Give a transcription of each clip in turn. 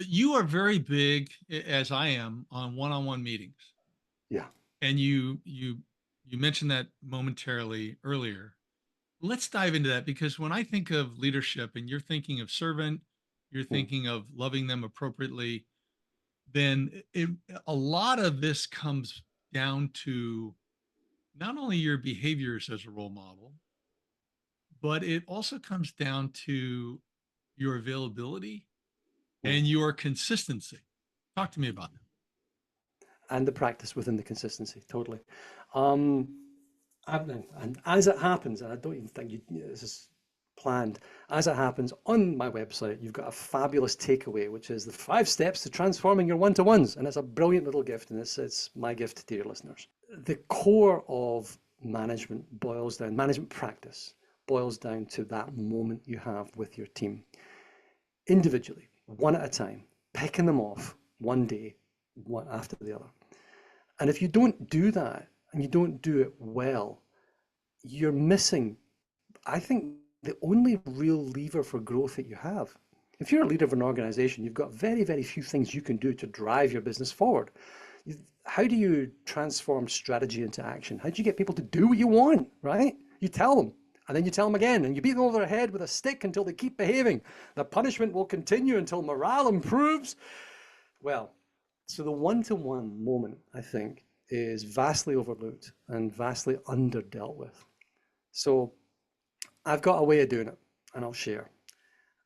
You are very big, as I am, on one-on-one meetings. Yeah. And you mentioned that momentarily earlier. Let's dive into that because when I think of leadership and you're thinking of servant, you're Mm. thinking of loving them appropriately, then a lot of this comes down to not only your behaviors as a role model, but it also comes down to your availability Mm. and your consistency. Talk to me about that. And the practice within the consistency, totally. Um, and as it happens, and I don't even think this is planned, as it happens on my website, you've got a fabulous takeaway, which is the 5 steps to transforming your one-to-ones. And it's a brilliant little gift, and it's my gift to your listeners. The core of management practice boils down to that moment you have with your team, individually, one at a time, picking them off one day, one after the other. And if you don't do that and you don't do it well, you're missing, I think, the only real lever for growth that you have. If you're a leader of an organization, you've got very, very few things you can do to drive your business forward. How do you transform strategy into action? How do you get people to do what you want, right? You tell them, and then you tell them again, and you beat them over the head with a stick until they keep behaving. The punishment will continue until morale improves. Well, so the one-to-one moment, I think, is vastly overlooked and vastly underdealt with. So I've got a way of doing it, and I'll share.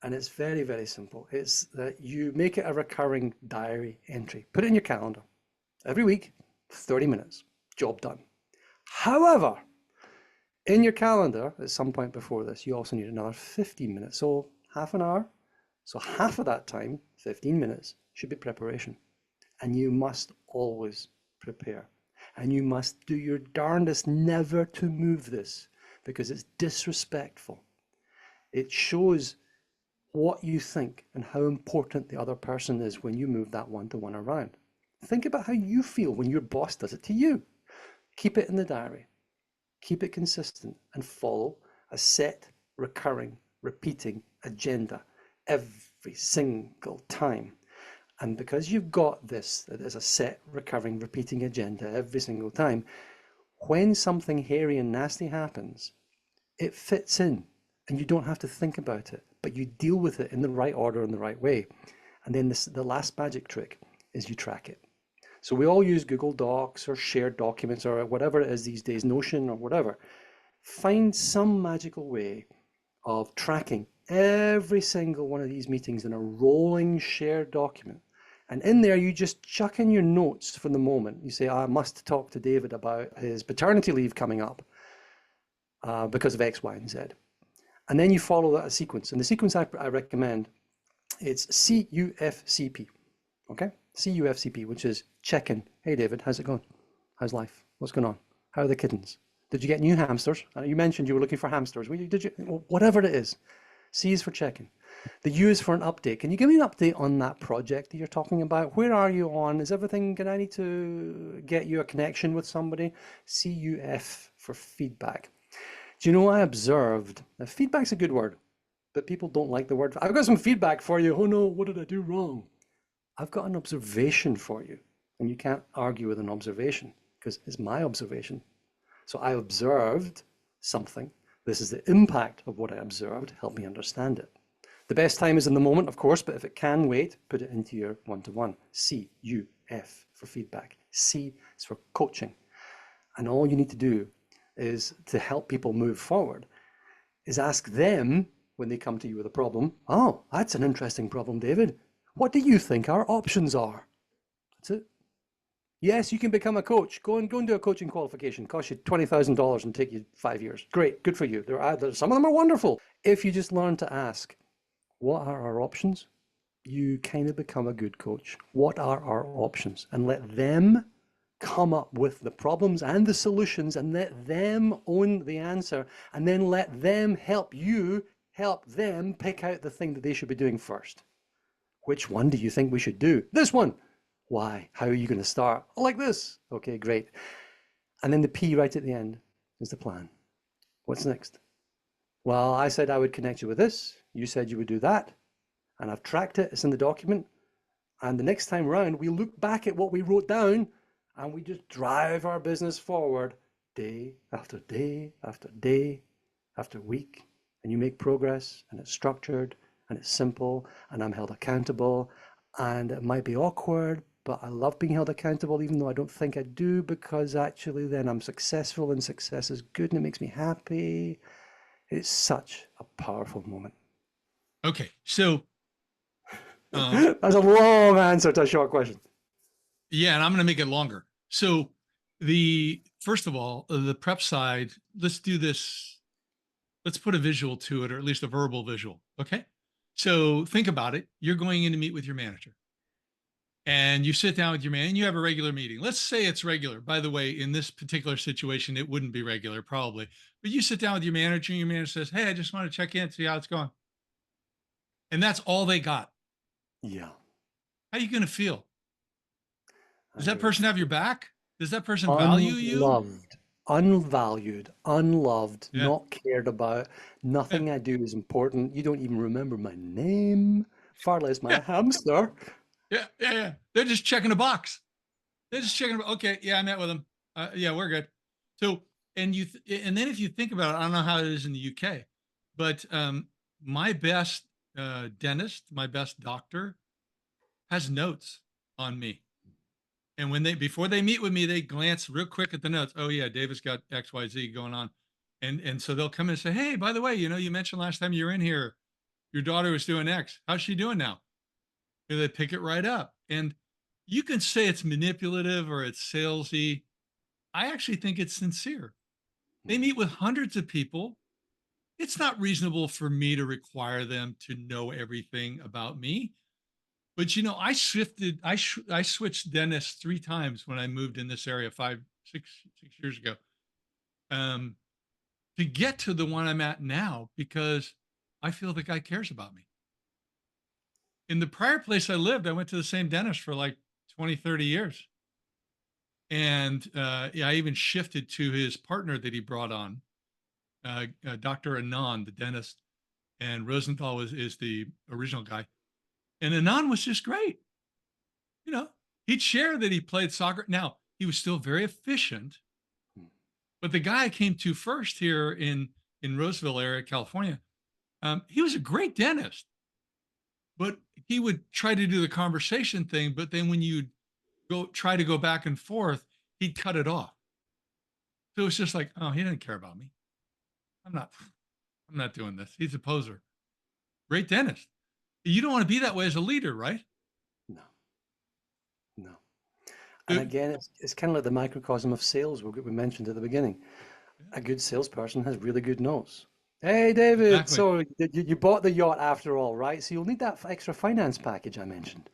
And it's very, very simple. It's that you make it a recurring diary entry. Put it in your calendar. Every week, 30 minutes, job done. However, in your calendar, at some point before this, you also need another 15 minutes. So half an hour. So half of that time, 15 minutes, should be preparation. And you must always prepare. And you must do your darndest never to move this because it's disrespectful. It shows what you think and how important the other person is when you move that one-to-one around. Think about how you feel when your boss does it to you. Keep it in the diary, keep it consistent, and follow a set, recurring, repeating agenda every single time. And because you've got this as a set, recurring, repeating agenda every single time, when something hairy and nasty happens, it fits in and you don't have to think about it, but you deal with it in the right order and the right way. And then the last magic trick is you track it. So we all use Google Docs or shared documents or whatever it is these days, Notion or whatever. Find some magical way of tracking every single one of these meetings in a rolling shared document. And in there, you just chuck in your notes for the moment. You say, I must talk to David about his paternity leave coming up because of X, Y, and Z. And then you follow that sequence. And the sequence I recommend, it's CUFCP, okay? CUFCP, which is check-in. Hey, David, how's it going? How's life? What's going on? How are the kittens? Did you get new hamsters? You mentioned you were looking for hamsters. Did you? Whatever it is. C is for check-in. The U is for an update. Can you give me an update on that project that you're talking about? Where are you on? Is everything, can I need to get you a connection with somebody? CUF for feedback. Do you know I observed, now feedback's a good word, but people don't like the word. I've got some feedback for you. Oh no, what did I do wrong? I've got an observation for you. And you can't argue with an observation because it's my observation. So I observed something. This is the impact of what I observed. Help me understand it. The best time is in the moment, of course, but if it can wait, put it into your one-to-one. CUF for feedback. C is for coaching. And all you need to do is to help people move forward is ask them when they come to you with a problem, oh, that's an interesting problem, David. What do you think our options are? That's it. Yes, you can become a coach. Go and do a coaching qualification. Cost you $20,000 and take you 5 years. Great, good for you. Some of them are wonderful. If you just learn to ask, what are our options? You kind of become a good coach. What are our options? And let them come up with the problems and the solutions and let them own the answer and then let them help you help them pick out the thing that they should be doing first. Which one do you think we should do? This one. Why? How are you going to start? Oh, like this. Okay, great. And then the P right at the end is the plan. What's next? Well, I said I would connect you with this. You said you would do that. And I've tracked it. It's in the document. And the next time round, we look back at what we wrote down and we just drive our business forward day after day after day after week. And you make progress, and it's structured, and it's simple, and I'm held accountable. And it might be awkward, but I love being held accountable, even though I don't think I do, because actually then I'm successful, and success is good, and it makes me happy. It's such a powerful moment. Okay. So, um, That's a long answer to a short question. yeah, and I'm going to make it longer. So the first of all, the prep side, let's do this. Let's put a visual to it, or at least a verbal visual. Okay. So think about it. You're going in to meet with your manager, and you sit down with your man and you have a regular meeting. Let's say it's regular. By the way, in this particular situation, it wouldn't be regular probably, but you sit down with your manager and your manager says, "Hey, I just want to check in, see how it's going." And that's all they got. Yeah. How are you going to feel? I Does that would person have your back? Does that person value you? unloved, unvalued, unloved, Yeah. not cared about. Yeah. Nothing I do is important. You don't even remember my name, far less my Yeah. hamster. Yeah. Yeah. Yeah. They're just checking a box. They're just checking. Okay. Yeah. I met with them. Yeah. We're good. So, and then if you think about it, I don't know how it is in the UK, but my best dentist, my best doctor has notes on me. And before they meet with me, they glance real quick at the notes. Oh yeah, David's got XYZ going on. And so they'll come in and say, "Hey, by the way, you mentioned last time you were in here, your daughter was doing X. How's she doing now?" And they pick it right up. And you can say it's manipulative or it's salesy. I actually think it's sincere. They meet with hundreds of people. It's not reasonable for me to require them to know everything about me. But I switched dentists 3 times when I moved in this area 6 years ago, um, to get to the one I'm at now because I feel the guy cares about me. In the prior place I lived, I went to the same dentist for like 20, 30 years. And yeah, I even shifted to his partner that he brought on, Dr. Anand, the dentist, and Rosenthal is the original guy. And Anand was just great. You know, he'd share that he played soccer. Now, he was still very efficient, but the guy I came to first here in Roseville area, California, he was a great dentist, but he would try to do the conversation thing. But then when you try to go back and forth, he'd cut it off. So it's just like, oh, he didn't care about me. I'm not, I'm not doing this. He's a poser. Great dentist. You don't want to be that way as a leader, right? No, no. And Uh, again, it's kind of like the microcosm of sales we mentioned at the beginning. A good salesperson has really good notes. Hey, David, Exactly. so you bought the yacht after all, right? So you'll need that extra finance package I mentioned.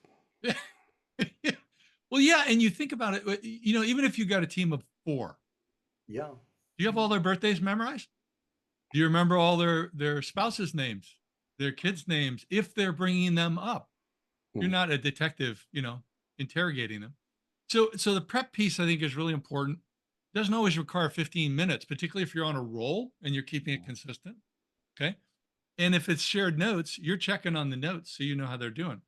Well, yeah, and you think about it, even if you got a team of 4, Yeah. do you have all their birthdays memorized? Do you remember all their spouses' names, their kids' names, if they're bringing them up? You're Hmm. not a detective, interrogating them. So the prep piece I think is really important. Doesn't always require 15 minutes, particularly if you're on a roll and you're keeping it consistent. Okay. And if it's shared notes, you're checking on the notes so you know how they're doing.